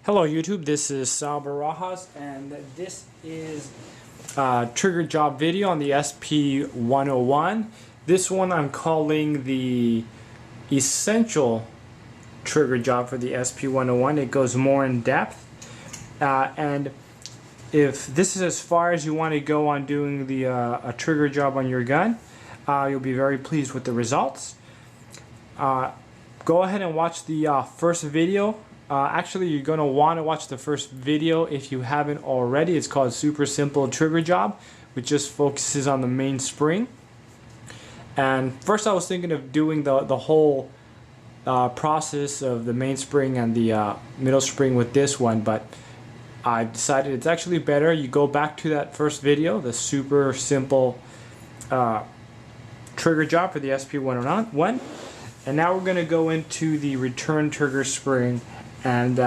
Hello YouTube, this is Sal Barajas and this is a trigger job video on the SP101. This one I'm calling the essential trigger job for the SP101. It goes more in depth and if this is as far as you want to go on doing the a trigger job on your gun, you'll be very pleased with the results. Go ahead and watch the first video. Actually, you're going to want to watch the first video if you haven't already. It's called Super Simple Trigger Job, which just focuses on the mainspring. And first I was thinking of doing the whole process of the mainspring and the middle spring with this one, but I decided it's actually better. You go back to that first video, the Super Simple Trigger Job for the SP101. And now we're going to go into the return trigger spring and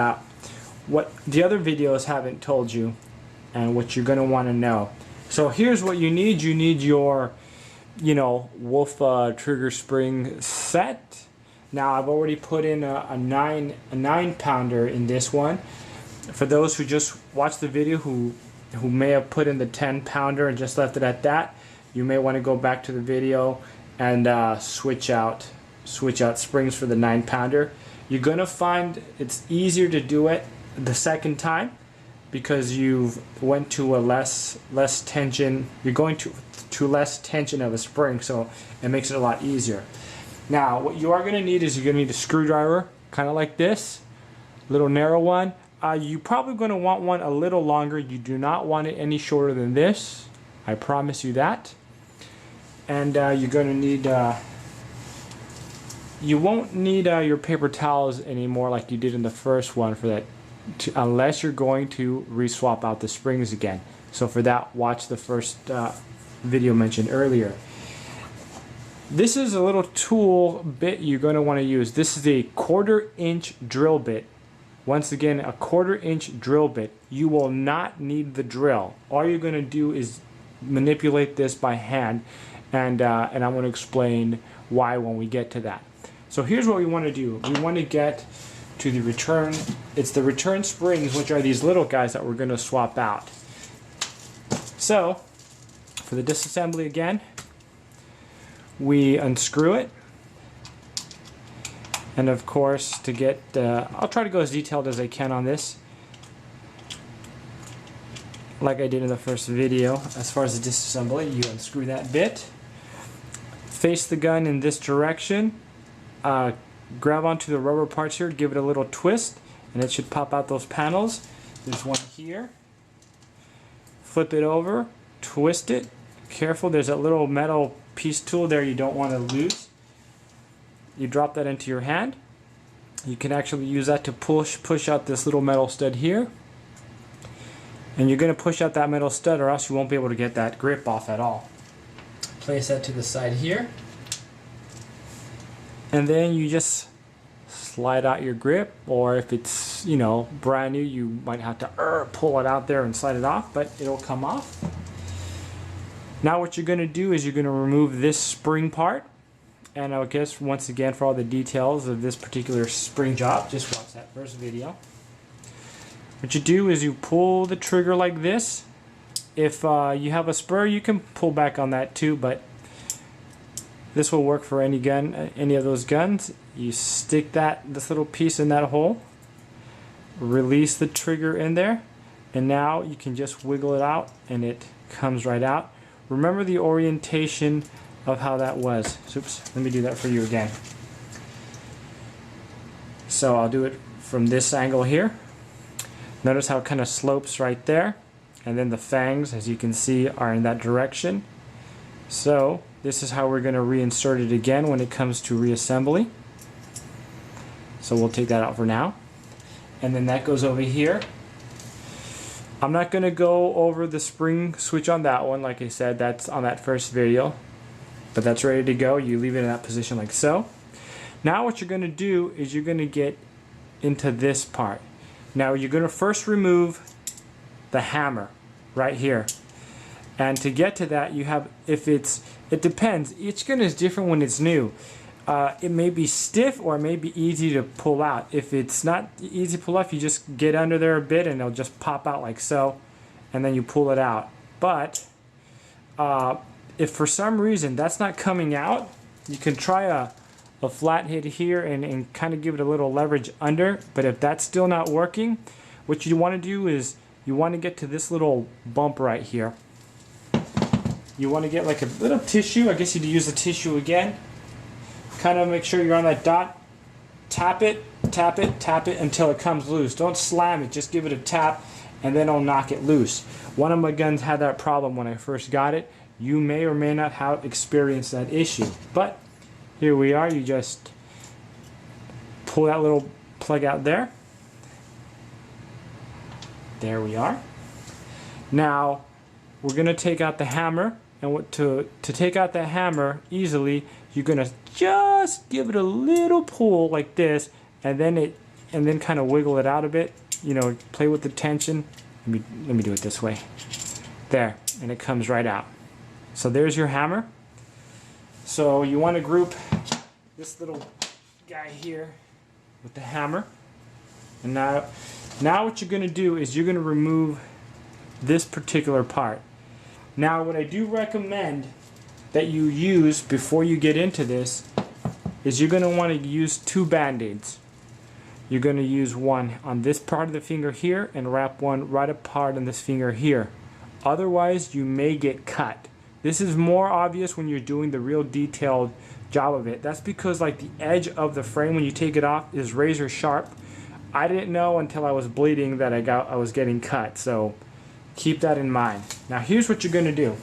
what the other videos haven't told you and what you're going to want to know. So here's what you need. You need your, Wolf trigger spring set. Now I've already put in a 9 pounder in this one. For those who just watched the video who may have put in the 10 pounder and just left it at that, you may want to go back to the video and switch out springs for the 9 pounder. You're gonna find it's easier to do it the second time because you've went to a less tension. You're going to less tension of a spring, so it makes it a lot easier. Now what you are gonna need is you're gonna need a screwdriver, kind of like this, little narrow one. You're probably gonna want one a little longer. You do not want it any shorter than this. I promise you that. And you're gonna need. You won't need your paper towels anymore like you did in the first one for that, unless you're going to re-swap out the springs again. So for that, watch the first video mentioned earlier. This is a little tool bit you're going to want to use. This is a 1/4-inch drill bit. Once again, a 1/4-inch drill bit. You will not need the drill. All you're going to do is manipulate this by hand, and I'm going to explain why when we get to that. So here's what we want to do. We want to get to the return. It's the return springs, which are these little guys that we're going to swap out. So for the disassembly again, we unscrew it. And of course, to get, I'll try to go as detailed as I can on this, like I did in the first video. As far as the disassembly, you unscrew that bit, face the gun in this direction, grab onto the rubber parts here, give it a little twist, and it should pop out those panels. There's one here. Flip it over, twist it. Careful, there's a little metal piece tool there you don't want to lose. You drop that into your hand. You can actually use that to push out this little metal stud here. And you're going to push out that metal stud or else you won't be able to get that grip off at all. Place that to the side here. And then you just slide out your grip, or if it's brand new, you might have to pull it out there and slide it off, but it'll come off. Now what you're going to do is you're going to remove this spring part, and I guess once again for all the details of this particular spring job, just watch that first video. What you do is you pull the trigger like this. If you have a spur, you can pull back on that too, but this will work for any gun, any of those guns. You stick this little piece in that hole, release the trigger in there, and now you can just wiggle it out and it comes right out. Remember the orientation of how that was. Oops, let me do that for you again. So I'll do it from this angle here. Notice how it kind of slopes right there, and then the fangs, as you can see, are in that direction. So this is how we're going to reinsert it again when it comes to reassembly. So we'll take that out for now. And then that goes over here. I'm not going to go over the spring switch on that one. Like I said, that's on that first video. But that's ready to go. You leave it in that position like so. Now what you're going to do is you're going to get into this part. Now you're going to first remove the hammer right here. And to get to that, you have, it depends. Each gun is different when it's new. it may be stiff or it may be easy to pull out. If it's not easy to pull off, you just get under there a bit and it'll just pop out like so, and then you pull it out. But if for some reason that's not coming out, you can try a flat hit here and kind of give it a little leverage under. But if that's still not working, what you want to do is you want to get to this little bump right here. You want to get like a little tissue. I guess you'd use the tissue again. Kind of make sure you're on that dot. Tap it, tap it, tap it until it comes loose. Don't slam it, just give it a tap and then it'll knock it loose. One of my guns had that problem when I first got it. You may or may not have experienced that issue. But here we are. You just pull that little plug out there. There we are. Now we're going to take out the hammer. And to take out the hammer easily, you're going to just give it a little pull like this, and then kind of wiggle it out a bit. You know, play with the tension. Let me do it this way. There, and it comes right out. So there's your hammer. So you want to group this little guy here with the hammer. And now what you're going to do is you're going to remove this particular part. Now what I do recommend that you use before you get into this is you're going to want to use 2 band-aids. You're going to use one on this part of the finger here and wrap one right apart on this finger here. Otherwise you may get cut. This is more obvious when you're doing the real detailed job of it. That's because like the edge of the frame when you take it off is razor sharp. I didn't know until I was bleeding that I was getting cut. So keep that in mind. Now here's what you're going to do.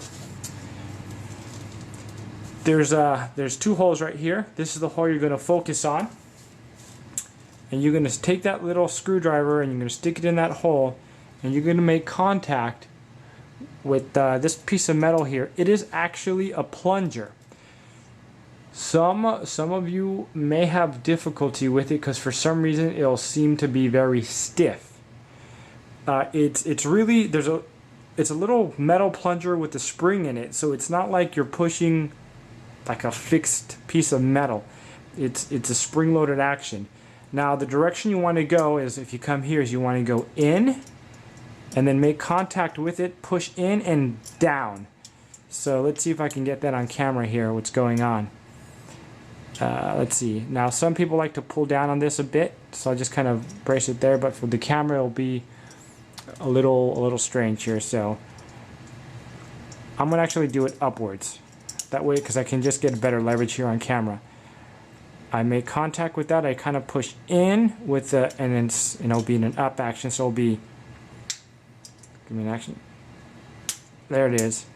There's 2 holes right here. This is the hole you're going to focus on. And you're going to take that little screwdriver and you're going to stick it in that hole, and you're going to make contact with this piece of metal here. It is actually a plunger. Some of you may have difficulty with it because for some reason it'll seem to be very stiff. It's really it's a little metal plunger with a spring in it, so it's not like you're pushing like a fixed piece of metal. It's a spring-loaded action. Now the direction you want to go is, if you come here, is you want to go in and then make contact with it, push in and down. So let's see if I can get that on camera here, what's going on. Let's see. Now some people like to pull down on this a bit, so I'll just kind of brace it there, but for the camera it'll be a little strange here. So I'm going to actually do it upwards. That way, because I can just get a better leverage here on camera. I make contact with that. I kind of push in with the, and then it'll be in an up action. So it'll be, give me an action. There it is.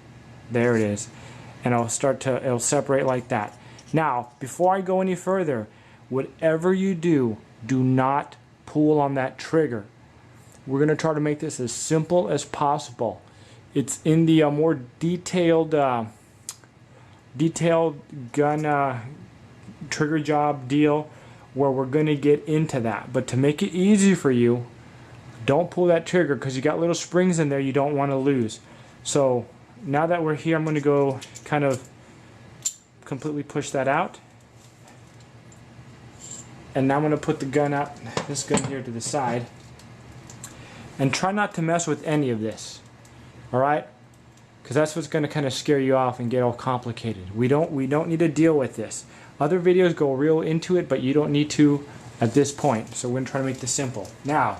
There it is. And it'll separate like that. Now, before I go any further, whatever you do, do not pull on that trigger. We're going to try to make this as simple as possible. It's in the more detailed gun trigger job deal where we're going to get into that. But to make it easy for you, don't pull that trigger because you got little springs in there you don't want to lose. So now that we're here, I'm going to go kind of completely push that out. And now I'm going to put the gun out, this gun here to the side. And try not to mess with any of this. Alright? Because that's what's going to kind of scare you off and get all complicated. We don't need to deal with this. Other videos go real into it, but you don't need to at this point. So we're going to try to make this simple. Now,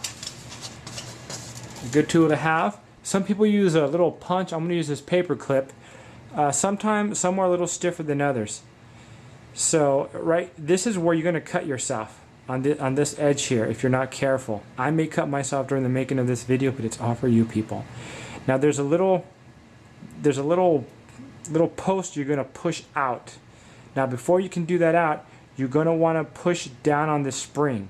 a good tool to have. Some people use a little punch. I'm going to use this paper clip. Sometimes some are a little stiffer than others. So this is where you're going to cut yourself on this edge here if you're not careful. I may cut myself during the making of this video, but it's all for you people. Now there's a little post you're going to push out. Now before you can do that out, you're going to want to push down on the spring,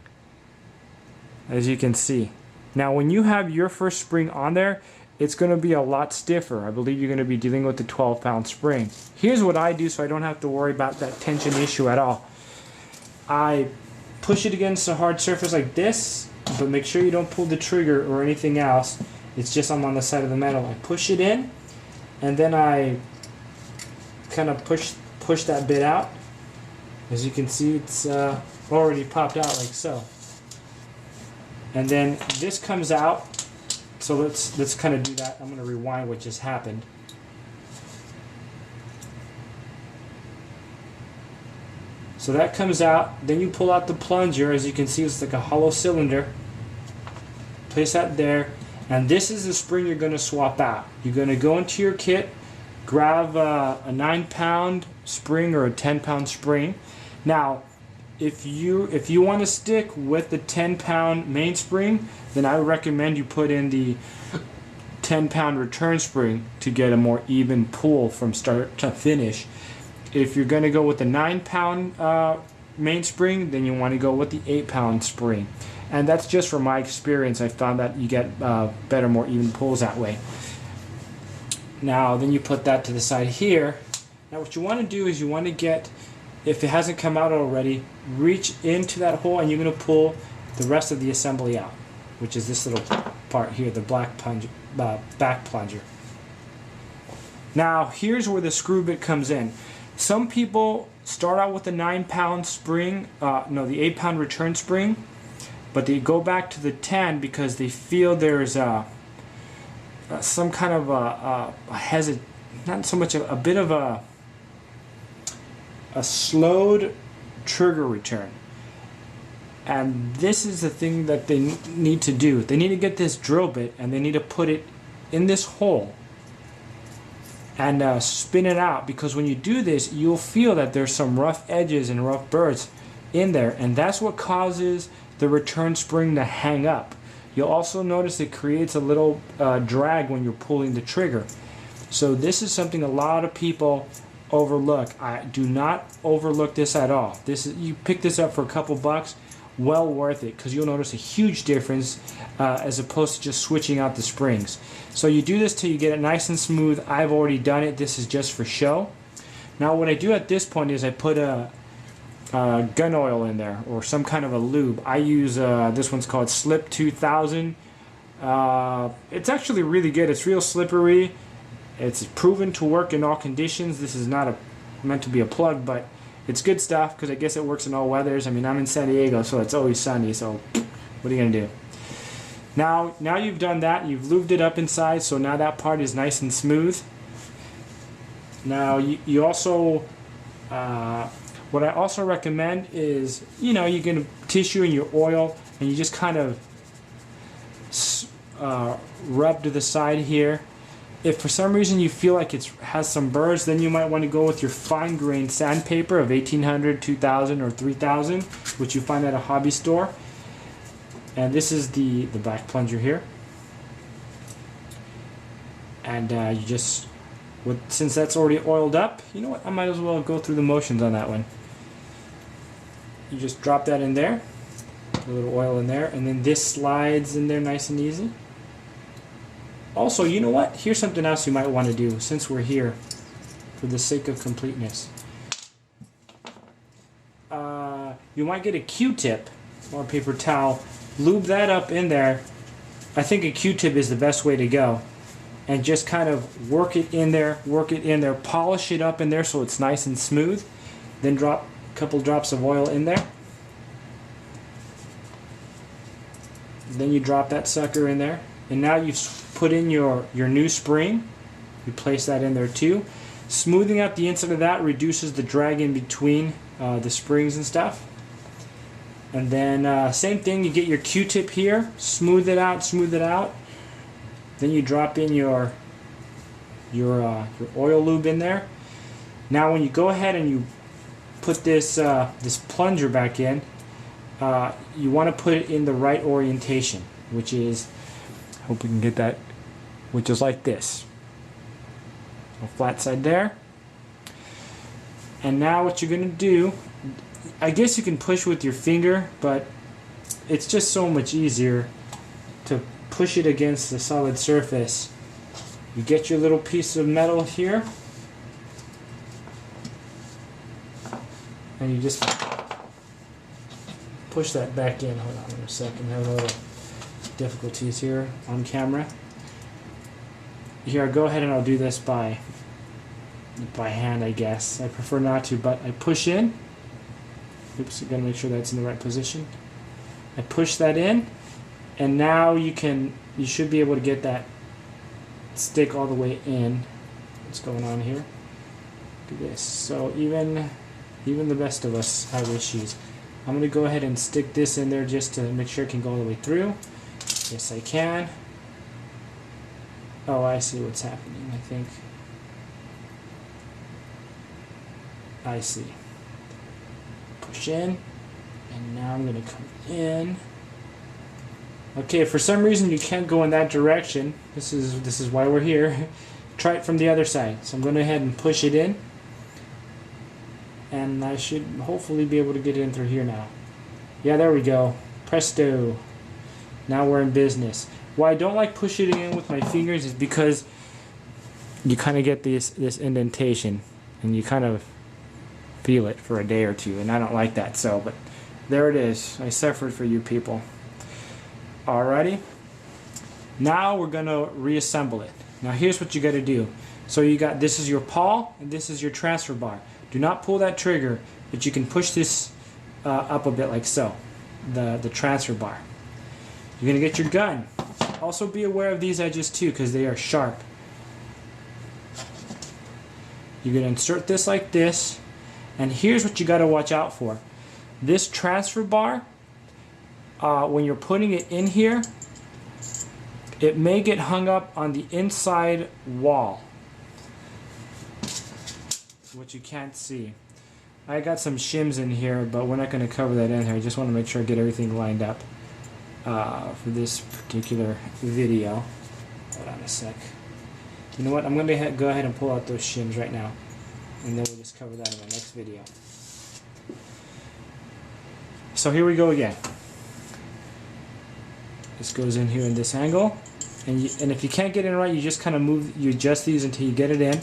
as you can see. Now when you have your first spring on there, it's going to be a lot stiffer. I believe you're going to be dealing with the 12-pound spring. Here's what I do so I don't have to worry about that tension issue at all. I push it against a hard surface like this, but make sure you don't pull the trigger or anything else. It's just I'm on the side of the metal. I push it in, and then I kind of push that bit out, As you can see, it's already popped out like so. And then this comes out. So let's kind of do that. I'm going to rewind what just happened. So that comes out. Then you pull out the plunger. As you can see, it's like a hollow cylinder. Place that there. And this is the spring you're going to swap out. You're going to go into your kit, grab a 9-pound spring or a 10-pound spring. Now, if you want to stick with the 10-pound mainspring, then I would recommend you put in the 10-pound return spring to get a more even pull from start to finish. If you're going to go with the 9-pound mainspring, then you want to go with the 8-pound spring. And that's just from my experience. I found that you get better, more even pulls that way. Now, then you put that to the side here. Now, what you want to do is you want to get, if it hasn't come out already, reach into that hole and you're going to pull the rest of the assembly out, which is this little part here, the black back plunger. Now, here's where the screw bit comes in. Some people start out with the 9-pound spring, the 8-pound return spring, but they go back to the 10 because they feel there's some kind of a not so much a bit of a slowed trigger return. And this is the thing that they need to do. They need to get this drill bit and they need to put it in this hole and spin it out, because when you do this, you'll feel that there's some rough edges and rough burrs in there, and that's what causes the return spring to hang up. You'll also notice it creates a little drag when you're pulling the trigger. So this is something a lot of people overlook. I do not overlook this at all. You pick this up for a couple bucks, well worth it, because you'll notice a huge difference as opposed to just switching out the springs. So you do this till you get it nice and smooth. I've already done it. This is just for show. Now what I do at this point is I put a gun oil in there or some kind of a lube. I use this one's called Slip 2000. It's actually really good. It's real slippery. It's proven to work in all conditions. This is not meant to be a plug, but it's good stuff because I guess it works in all weathers. I mean, I'm in San Diego, so it's always sunny, so what are you going to do? Now you've done that, you've lubed it up inside, so now that part is nice and smooth. Now you also, what I also recommend is, you get a tissue and your oil, and you just kind of rub to the side here. If for some reason you feel like it has some burrs, then you might want to go with your fine-grained sandpaper of 1800, 2000, or 3000, which you find at a hobby store. And this is the back plunger here. And you just, since that's already oiled up, you know what, I might as well go through the motions on that one. You just drop that in there, a little oil in there, and then this slides in there nice and easy. Also, you know what? Here's something else you might want to do since we're here, for the sake of completeness. You might get a Q-tip or a paper towel, lube that up in there. I think a Q-tip is the best way to go. And just kind of work it in there, polish it up in there so it's nice and smooth. Then drop a couple drops of oil in there. Then you drop that sucker in there. And now you've put in your new spring. You place that in there too. Smoothing out the inside of that reduces the drag in between the springs and stuff. And then same thing, you get your Q-tip here, smooth it out. Then you drop in your oil lube in there. Now when you go ahead and you put this plunger back in, you want to put it in the right orientation, which is, hope we can get that, which is like this. A flat side there. And now what you're going to do, I guess you can push with your finger, but it's just so much easier to push it against the solid surface. You get your little piece of metal here, and you just push that back in. Hold on a second, I have a little difficulties here on camera. Here, I'll go ahead and I'll do this by hand, I guess. I prefer not to, but I push in, Oops, you gotta make sure that's in the right position. I push that in, and now you should be able to get that stick all the way in. What's going on here? Look at this. So even the best of us have issues. I'm gonna go ahead and stick this in there just to make sure it can go all the way through. Yes, I can. Oh, I see what's happening, I think. I see. Push in, and now I'm gonna come in. Okay, if for some reason you can't go in that direction, this is why we're here. Try it from the other side. So I'm going to go ahead and push it in, and I should hopefully be able to get it in through here now. Yeah, there we go. Presto. Now we're in business. Why I don't like pushing it in with my fingers is because you kind of get this indentation, and you kind of feel it for a day or two, and I don't like that. So, but there it is. I suffered for you people. Alrighty. Now we're gonna reassemble it. Now here's what you got to do. So you got, this is your pawl and this is your transfer bar. Do not pull that trigger, but you can push this up a bit like so. The transfer bar. You're gonna get your gun. Also be aware of these edges too, because they are sharp. You're gonna insert this like this, and here's what you got to watch out for. This transfer bar, when you're putting it in here, it may get hung up on the inside wall, which you can't see. I got some shims in here, but we're not going to cover that in here. I just want to make sure I get everything lined up for this particular video. Hold on a sec. You know what? I'm going to go ahead and pull out those shims right now, and then we'll just cover that in my next video. So here we go again. This goes in here in this angle, and if you can't get it right, you just kind of you adjust these until you get it in,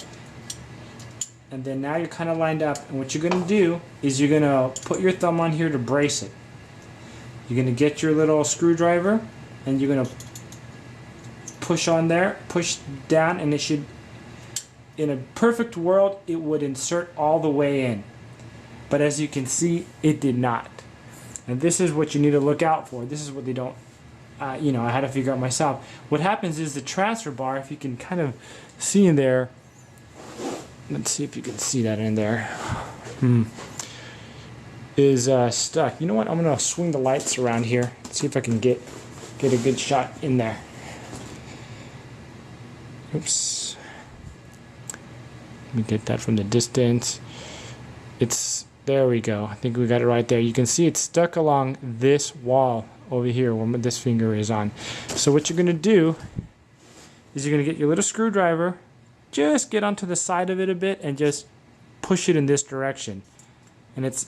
and then now you're kind of lined up. And what you're going to do is you're going to put your thumb on here to brace it. You're going to get your little screwdriver, and you're going to push on there, push down, and it should, in a perfect world, it would insert all the way in. But as you can see, it did not. And this is what you need to look out for. This is what they don't. You know, I had to figure out myself. What happens is the transfer bar, if you can kind of see in there, let's see if you can see that in there, is stuck. You know what? I'm gonna swing the lights around here, see if I can get a good shot in there. Oops. Let me get that from the distance. There we go. I think we got it right there. You can see it's stuck along this wall over here where this finger is on. So what you're going to do is you're going to get your little screwdriver, just get onto the side of it a bit and just push it in this direction. And it's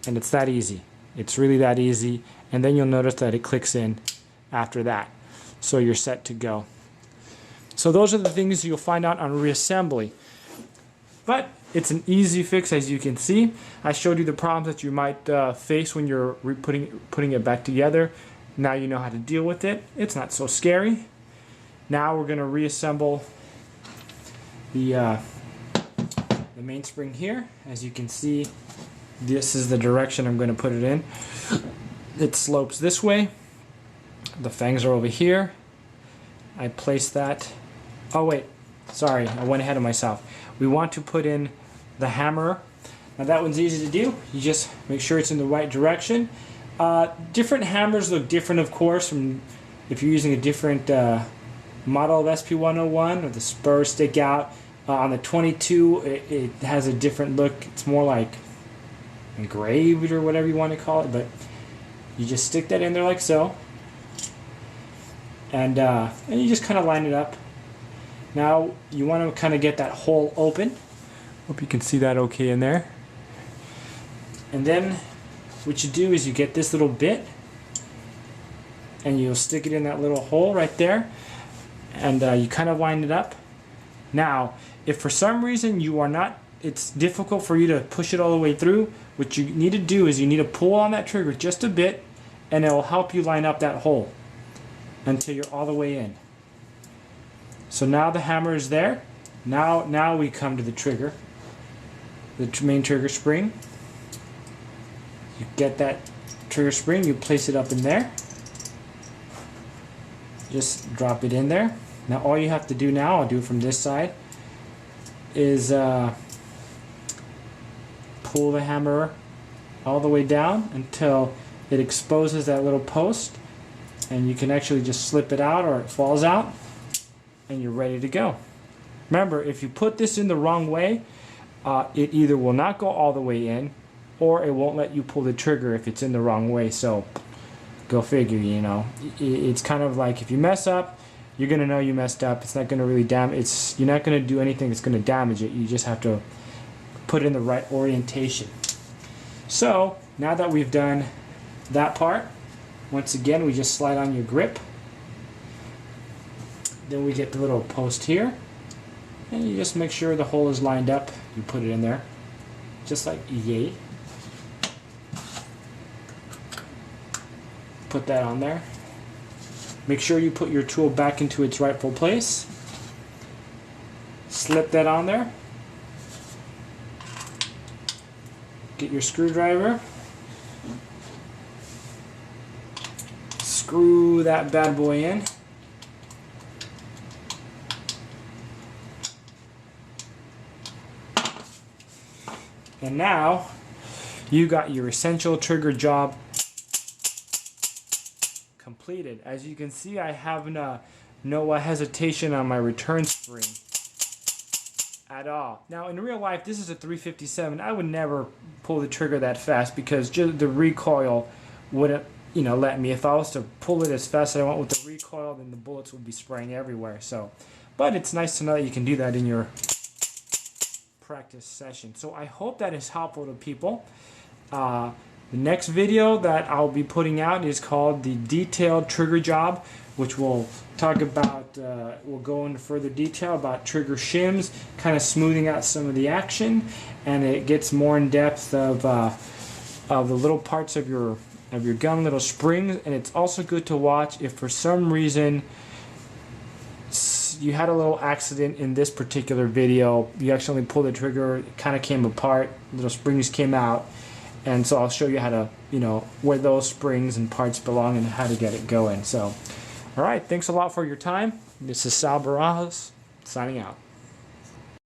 that easy. It's really that easy. And then you'll notice that it clicks in after that. So you're set to go. So those are the things you'll find out on reassembly. But it's an easy fix, as you can see. I showed you the problems that you might face when you're putting it back together. Now you know how to deal with it. It's not so scary. Now we're going to reassemble the mainspring here. As you can see, this is the direction I'm going to put it in. It slopes this way. The fangs are over here. I place that. Oh wait, sorry, I went ahead of myself. We want to put in the hammer. Now that one's easy to do. You just make sure it's in the right direction. Different hammers look different, of course, from if you're using a different model of SP101 or the spurs stick out. On the 22, it has a different look. It's more like engraved or whatever you want to call it, but you just stick that in there like so, and you just kind of line it up. Now you want to kind of get that hole open. Hope you can see that okay in there. And then what you do is you get this little bit and you'll stick it in that little hole right there, and you kind of line it up. Now if for some reason it's difficult for you to push it all the way through, what you need to do is you need to pull on that trigger just a bit, and it will help you line up that hole until you're all the way in. So now the hammer is there. Now we come to the trigger, the main trigger spring. You get that trigger spring, you place it up in there. Just drop it in there. Now all you have to do now, I'll do it from this side, is pull the hammer all the way down until it exposes that little post, and you can actually just slip it out or it falls out and you're ready to go. Remember, if you put this in the wrong way, it either will not go all the way in or it won't let you pull the trigger if it's in the wrong way. So go figure, you know. It's kind of like if you mess up, you're gonna know you messed up. It's not gonna really damage. You're not gonna do anything that's gonna damage it. You just have to put in the right orientation. So now that we've done that part, once again we just slide on your grip. Then we get the little post here, and you just make sure the hole is lined up. You put it in there, just like yay. Put that on there. Make sure you put your tool back into its rightful place. Slip that on there. Get your screwdriver. Screw that bad boy in. And now you got your essential trigger job completed. As you can see, I have no hesitation on my return spring at all. Now in real life, this is a 357. I would never pull the trigger that fast because just the recoil wouldn't, you know, let me. If I was to pull it as fast as I want with the recoil, then the bullets would be spraying everywhere. So, but it's nice to know that you can do that in your practice session. So I hope that is helpful to people. The next video that I'll be putting out is called the detailed trigger job, which we'll talk about, we'll go into further detail about trigger shims, kind of smoothing out some of the action, and it gets more in depth of the little parts of your gun, little springs. And it's also good to watch if for some reason you had a little accident in this particular video, you accidentally pulled the trigger, it kind of came apart, little springs came out. And so I'll show you how to, you know, where those springs and parts belong and how to get it going. So, all right, thanks a lot for your time. This is Sal Barajas, signing out.